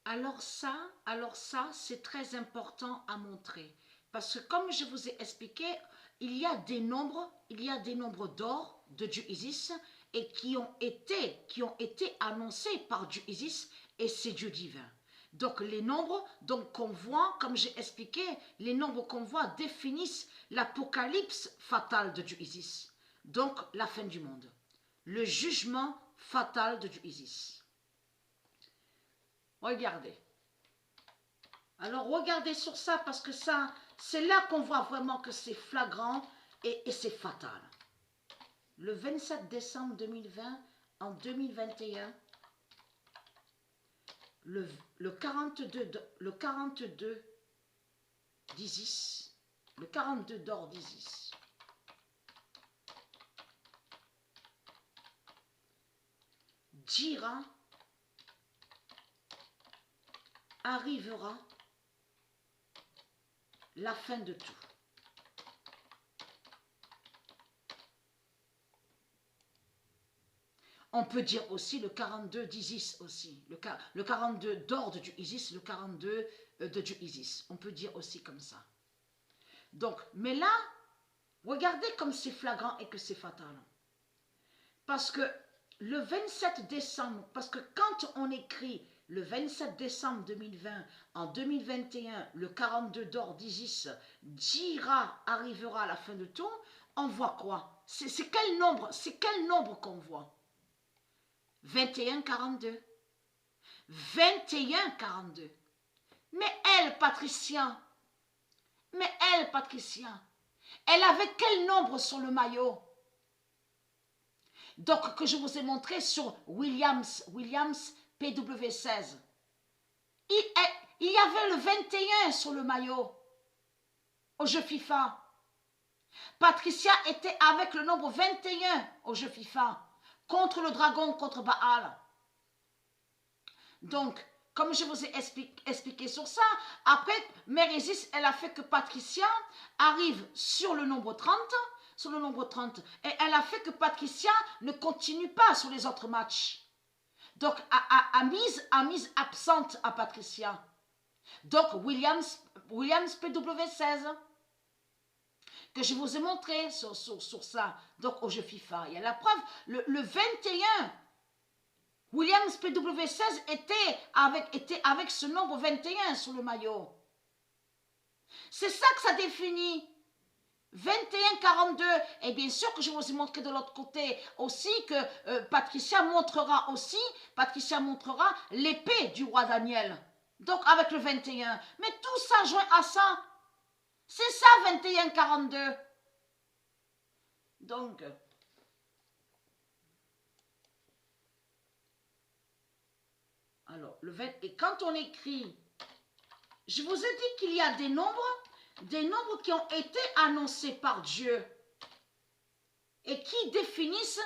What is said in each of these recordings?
Alors ça, c'est très important à montrer. Parce que comme je vous ai expliqué, il y a des nombres d'or de Dieu Isis et qui ont été annoncés par Dieu Isis et c'est Dieu divin. Donc les nombres qu'on voit, comme j'ai expliqué, les nombres qu'on voit définissent l'apocalypse fatale de Dieu Isis. Donc la fin du monde. Le jugement fatal de Dieu Isis. Regardez. Alors regardez sur ça parce que ça, c'est là qu'on voit vraiment que c'est flagrant et c'est fatal. Le 27 décembre 2020, en 2021, le 42 d'Isis, le 42 d'or d'Isis, dira, arrivera la fin de tout. On peut dire aussi le 42 d'Isis aussi, le 42 d'ordre du Isis, le 42 de Dieu Isis. On peut dire aussi comme ça. Donc, mais là, regardez comme c'est flagrant et que c'est fatal. Parce que le 27 décembre, parce que quand on écrit le 27 décembre 2020, en 2021, le 42 d'or d'Isis dira, arrivera à la fin de tout, on voit quoi? C'est quel nombre qu'on voit? 21, 42. 21, 42. Mais elle, Patricia, elle avait quel nombre sur le maillot? Donc, que je vous ai montré sur Williams PW16. Il y avait le 21 sur le maillot au jeu FIFA. Patricia était avec le nombre 21 au jeu FIFA. Contre le dragon, contre Baal. Donc, comme je vous ai expliqué sur ça, après, Mère Isis, elle a fait que Patricia arrive sur le nombre 30, et elle a fait que Patricia ne continue pas sur les autres matchs. Donc, a mise absente à Patricia. Donc, Williams PW16, que je vous ai montré sur ça, donc au jeu FIFA. Il y a la preuve, le 21, Williams PW16 était avec ce nombre 21 sur le maillot. C'est ça que ça définit. 21-42. Et bien sûr que je vous ai montré de l'autre côté aussi que Patricia montrera l'épée du roi Daniel. Donc avec le 21. Mais tout ça joint à ça. C'est ça 21-42. Donc... Alors, et quand on écrit, je vous ai dit qu'il y a des nombres qui ont été annoncés par Dieu et qui définissent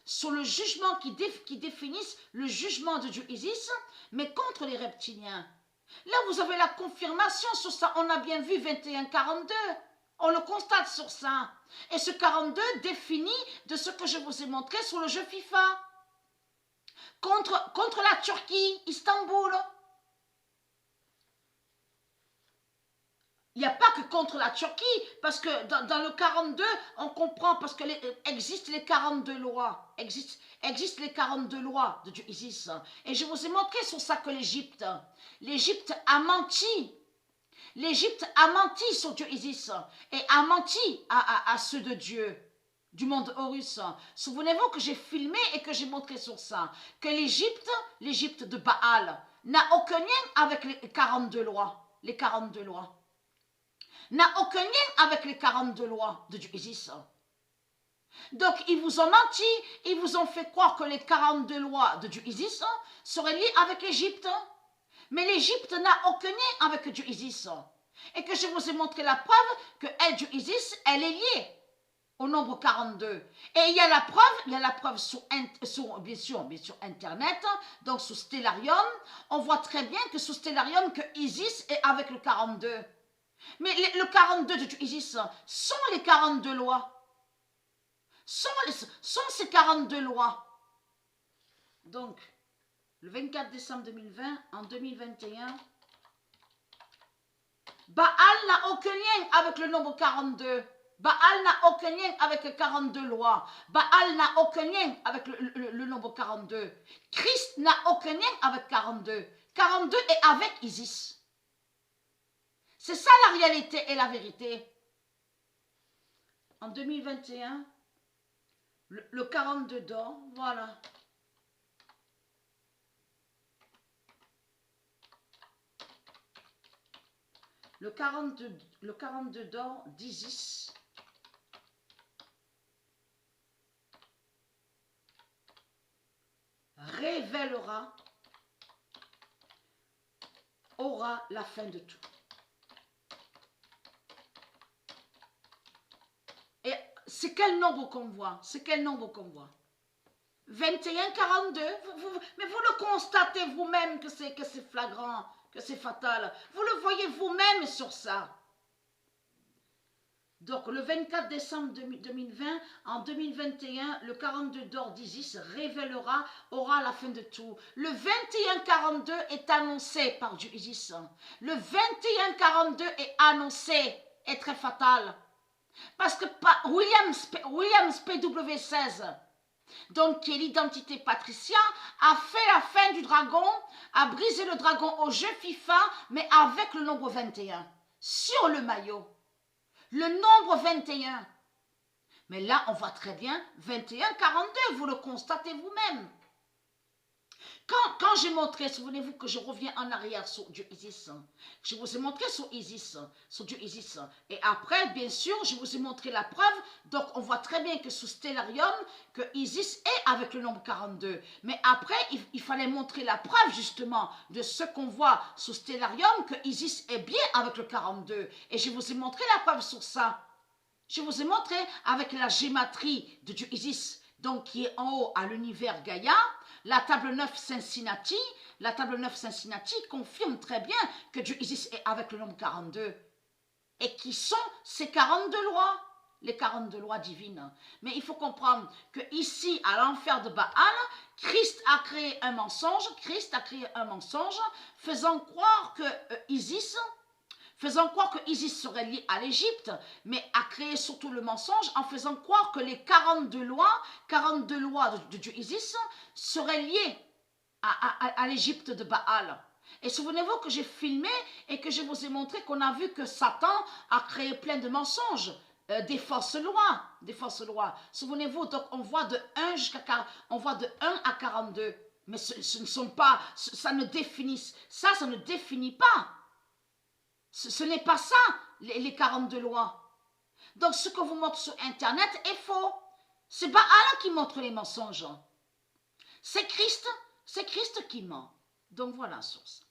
sur le jugement, qui définissent le jugement de Dieu Isis, mais contre les reptiliens. Là, vous avez la confirmation sur ça. On a bien vu 21-42. On le constate sur ça. Et ce 42 définit de ce que je vous ai montré sur le jeu FIFA. Contre la Turquie, Istanbul. Il n'y a pas que contre la Turquie, parce que dans le 42, on comprend, parce que existent les 42 lois. Existent les 42 lois de Dieu Isis. Et je vous ai montré sur ça que l'Égypte a menti. L'Égypte a menti sur Dieu Isis et a menti à ceux de Dieu. Du monde Horus. Souvenez-vous que j'ai filmé et que j'ai montré sur ça, que l'Égypte de Baal, n'a aucun lien avec les 42 lois. Les 42 lois. N'a aucun lien avec les 42 lois de Dieu Isis. Donc, ils vous ont menti, ils vous ont fait croire que les 42 lois de Dieu Isis seraient liées avec l'Égypte. Mais l'Égypte n'a aucun lien avec Dieu Isis. Et que je vous ai montré la preuve que elle, Dieu Isis, elle est liée au nombre 42. Et il y a la preuve sur bien sûr Internet, donc sur Stellarium. On voit très bien que sur Stellarium, que Isis est avec le 42. Mais le 42 de Isis sont les 42 lois. Sont ces 42 lois. Donc, le 24 décembre 2020, en 2021, Baal n'a aucun lien avec le nombre 42. Baal n'a aucun lien avec les 42 lois. Baal n'a aucun lien avec le nombre 42. Christ n'a aucun lien avec 42. 42 est avec Isis. C'est ça la réalité et la vérité. En 2021, le 42 d'or, voilà. Le 42 d'or d'Isis révélera, aura la fin de tout. Et c'est quel nombre qu'on voit? C'est quel nombre qu'on voit? 21, 42, mais vous le constatez vous-même que c'est flagrant, que c'est fatal. Vous le voyez vous-même sur ça. Donc, le 24 décembre 2020, en 2021, le 42 d'or d'Isis révélera, aura la fin de tout. Le 21-42 est annoncé par Dieu Isis. Le 21-42 est annoncé, est très fatal. Parce que Williams PW16, donc qui est l'identité patricia, a fait la fin du dragon, a brisé le dragon au jeu FIFA, mais avec le nombre 21, sur le maillot. Le nombre 21. Mais là, on voit très bien 21, 42, vous le constatez vous-même. Quand j'ai montré, souvenez-vous que je reviens en arrière sur Dieu Isis, je vous ai montré sur Isis, sur Dieu Isis, et après, bien sûr, je vous ai montré la preuve, donc on voit très bien que sous Stellarium, que Isis est avec le nombre 42, mais après, il fallait montrer la preuve, justement, de ce qu'on voit sous Stellarium, que Isis est bien avec le 42, et je vous ai montré la preuve sur ça. Je vous ai montré avec la gématrie de Dieu Isis, donc qui est en haut à l'univers Gaïa. La table 9 Cincinnati, la table 9 Cincinnati confirme très bien que Dieu Isis est avec le nombre 42. Et qui sont ces 42 lois, les 42 lois divines. Mais il faut comprendre que ici, à l'enfer de Baal, Christ a créé un mensonge, faisant croire que Isis serait lié à l'Égypte, mais a créé surtout le mensonge en faisant croire que les 42 lois de Dieu Isis seraient liées à l'Égypte de Baal. Et souvenez-vous que j'ai filmé et que je vous ai montré qu'on a vu que Satan a créé plein de mensonges, des fausses lois. Souvenez-vous, donc on voit de 1 à 42, mais ce ne sont pas, ça ne définit pas. Ce n'est pas ça, les 42 lois. Donc, ce que vous montre sur Internet est faux. C'est Baal qui montre les mensonges. C'est Christ qui ment. Donc, voilà la source.